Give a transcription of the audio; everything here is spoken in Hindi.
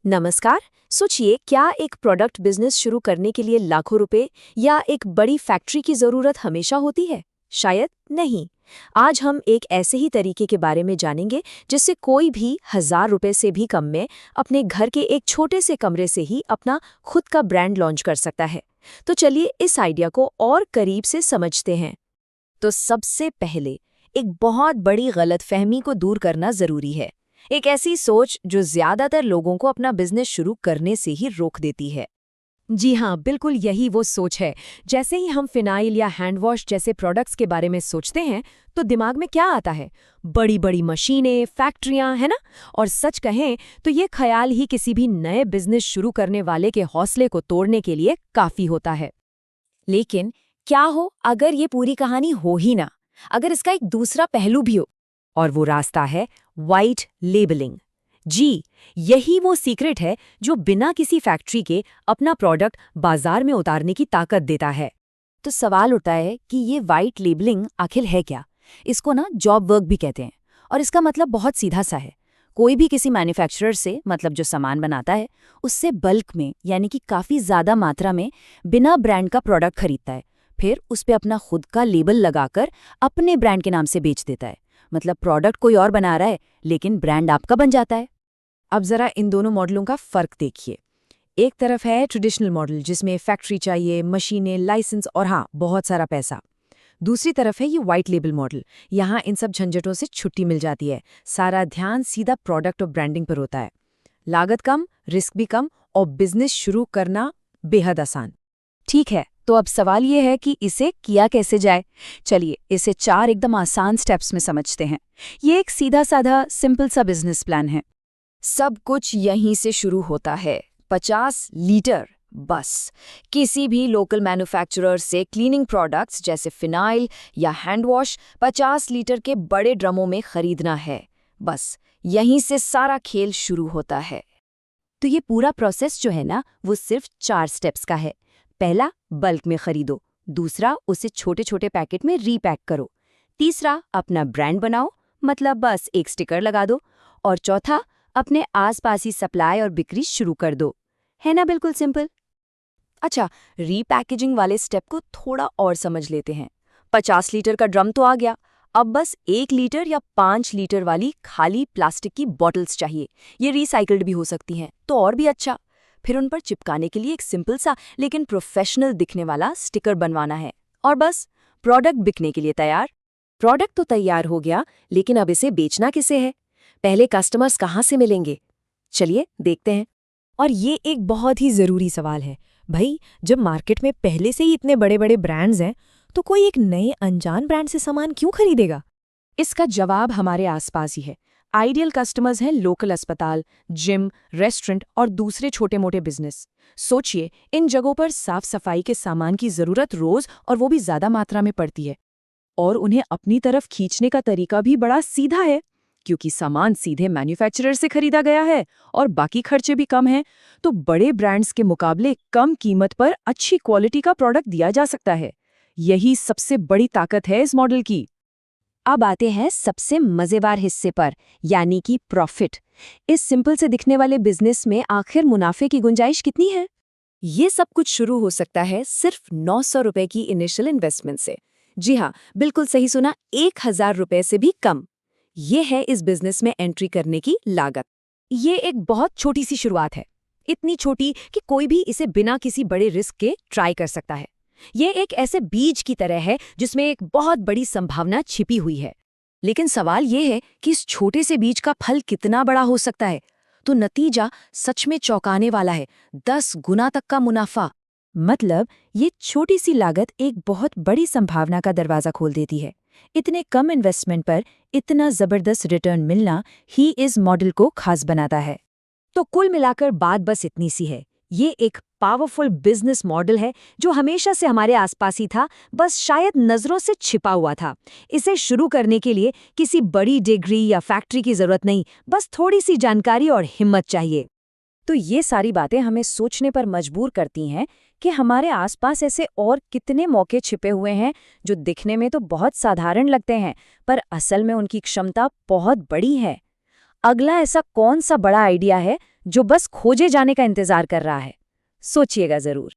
नमस्कार। सोचिए, क्या एक प्रोडक्ट बिजनेस शुरू करने के लिए लाखों रुपए या एक बड़ी फैक्ट्री की जरूरत हमेशा होती है? शायद नहीं। आज हम एक ऐसे ही तरीके के बारे में जानेंगे जिससे कोई भी 1000 रुपए से भी कम में अपने घर के एक छोटे से कमरे से ही अपना खुद का ब्रांड लॉन्च कर सकता है। तो चलिए इस आइडिया को और करीब से समझते हैं। तो सबसे पहले एक बहुत बड़ी गलतफहमी को दूर करना जरूरी है। एक ऐसी सोच जो ज्यादातर लोगों को अपना बिजनेस शुरू करने से ही रोक देती है। जी हाँ, बिल्कुल यही वो सोच है। जैसे ही हम फिनाइल या हैंड वॉश जैसे प्रोडक्ट्स के बारे में सोचते हैं तो दिमाग में क्या आता है? बड़ी बड़ी मशीनें, फैक्ट्रियां, है ना? और सच कहें तो ये ख्याल ही किसी भी नए बिजनेस शुरू करने वाले के हौसले को तोड़ने के लिए काफी होता है। लेकिन क्या हो अगर ये पूरी कहानी हो ही ना? अगर इसका एक दूसरा पहलू भी हो? और वो रास्ता है वाइट लेबलिंग। जी, यही वो सीक्रेट है जो बिना किसी फैक्ट्री के अपना प्रोडक्ट बाजार में उतारने की ताकत देता है। तो सवाल उठता है कि ये वाइट लेबलिंग आखिर है क्या? इसको ना जॉब वर्क भी कहते हैं। और इसका मतलब बहुत सीधा सा है। कोई भी किसी मैन्युफैक्चरर से, मतलब जो सामान बनाता है, उससे बल्क में यानी कि काफ़ी ज़्यादा मात्रा में बिना ब्रांड का प्रोडक्ट खरीदता है। फिर उस पे अपना खुद का लेबल लगाकर अपने ब्रांड के नाम से बेच देता है। मतलब प्रोडक्ट कोई और बना रहा है लेकिन ब्रांड आपका बन जाता है। अब जरा इन दोनों मॉडलों का फर्क देखिए। एक तरफ है ट्रेडिशनल मॉडल जिसमें फैक्ट्री चाहिए, मशीनें, लाइसेंस और हाँ, बहुत सारा पैसा। दूसरी तरफ है ये वाइट लेबल मॉडल। यहाँ इन सब झंझटों से छुट्टी मिल जाती है। सारा ध्यान सीधा प्रोडक्ट और ब्रांडिंग पर होता है। लागत कम, रिस्क भी कम और बिजनेस शुरू करना बेहद आसान। ठीक है, तो अब सवाल ये है कि इसे किया कैसे जाए। चलिए इसे 4 एकदम आसान स्टेप्स में समझते हैं। ये एक सीधा साधा सिंपल सा बिजनेस प्लान है। सब कुछ यहीं से शुरू होता है। 50 लीटर बस किसी भी लोकल मैन्युफैक्चरर से क्लीनिंग प्रोडक्ट्स जैसे फिनाइल या हैंड वॉश 50 लीटर के बड़े ड्रमों में खरीदना है। बस यहीं से सारा खेल शुरू होता है। तो ये पूरा प्रोसेस जो है ना, वो सिर्फ 4 स्टेप्स का है। पहला, बल्क में खरीदो। दूसरा, उसे छोटे छोटे पैकेट में रीपैक करो। तीसरा, अपना ब्रांड बनाओ, मतलब बस एक स्टिकर लगा दो। और चौथा, अपने आसपास ही सप्लाई और बिक्री शुरू कर दो। है ना बिल्कुल सिंपल। अच्छा, रीपैकेजिंग वाले स्टेप को थोड़ा और समझ लेते हैं। 50 लीटर का ड्रम तो आ गया। अब बस 1 लीटर या 5 लीटर वाली खाली प्लास्टिक की बॉटल्स चाहिए। ये रिसाइकल्ड भी हो सकती हैं, तो और भी अच्छा। फिर उन पर चिपकाने के लिए एक सिंपल सा लेकिन प्रोफेशनल दिखने वाला स्टिकर बनवाना है। और बस प्रोडक्ट बिकने के लिए तैयार। प्रोडक्ट तो तैयार हो गया, लेकिन अब इसे बेचना किसे है? पहले कस्टमर्स कहाँ से मिलेंगे? चलिए देखते हैं। और ये एक बहुत ही ज़रूरी सवाल है। भाई, जब मार्केट में पहले से ही इतने बड़े बड़े ब्रांड्स हैं तो कोई एक नए अनजान ब्रांड से सामान क्यों खरीदेगा? इसका जवाब हमारे आसपास ही है। आइडियल कस्टमर्स हैं लोकल अस्पताल, जिम, रेस्टोरेंट और दूसरे छोटे मोटे बिजनेस। सोचिए, इन जगहों पर साफ सफाई के सामान की ज़रूरत रोज़ और वो भी ज़्यादा मात्रा में पड़ती है। और उन्हें अपनी तरफ खींचने का तरीका भी बड़ा सीधा है, क्योंकि सामान सीधे मैन्युफैक्चरर से खरीदा गया है और बाकी खर्चे भी कम हैं। तो बड़े ब्रांड्स के मुकाबले कम कीमत पर अच्छी क्वालिटी का प्रोडक्ट दिया जा सकता है। यही सबसे बड़ी ताकत है इस मॉडल की। अब आते हैं सबसे मजेदार हिस्से पर, यानी कि प्रॉफिट। इस सिंपल से दिखने वाले बिजनेस में आखिर मुनाफे की गुंजाइश कितनी है? ये सब कुछ शुरू हो सकता है सिर्फ 900 रुपए की इनिशियल इन्वेस्टमेंट से। जी हाँ, बिल्कुल सही सुना, 1000 रुपए से भी कम। ये है इस बिजनेस में एंट्री करने की लागत। ये एक बहुत छोटी सी शुरुआत है, इतनी छोटी कि कोई भी इसे बिना किसी बड़े रिस्क के ट्राई कर सकता है। ये एक ऐसे बीज की तरह है जिसमें एक बहुत बड़ी संभावना छिपी हुई है। लेकिन सवाल ये है कि इस छोटे से बीज का फल कितना बड़ा हो सकता है? तो नतीजा सच में चौंकाने वाला है। 10 गुना तक का मुनाफा। मतलब ये छोटी सी लागत एक बहुत बड़ी संभावना का दरवाजा खोल देती है। इतने कम इन्वेस्टमेंट पर इतना जबरदस्त रिटर्न मिलना ही इस मॉडल को खास बनाता है। तो कुल मिलाकर बात बस इतनी सी है। ये एक पावरफुल बिजनेस मॉडल है जो हमेशा से हमारे आसपास ही था, बस शायद नजरों से छिपा हुआ था। इसे शुरू करने के लिए किसी बड़ी डिग्री या फैक्ट्री की जरूरत नहीं, बस थोड़ी सी जानकारी और हिम्मत चाहिए। तो ये सारी बातें हमें सोचने पर मजबूर करती हैं कि हमारे आसपास ऐसे और कितने मौके छिपे हुए हैं जो दिखने में तो बहुत साधारण लगते हैं, पर असल में उनकी क्षमता बहुत बड़ी है। अगला ऐसा कौन सा बड़ा आइडिया है जो बस खोजे जाने का इंतजार कर रहा है? सोचिएगा जरूर।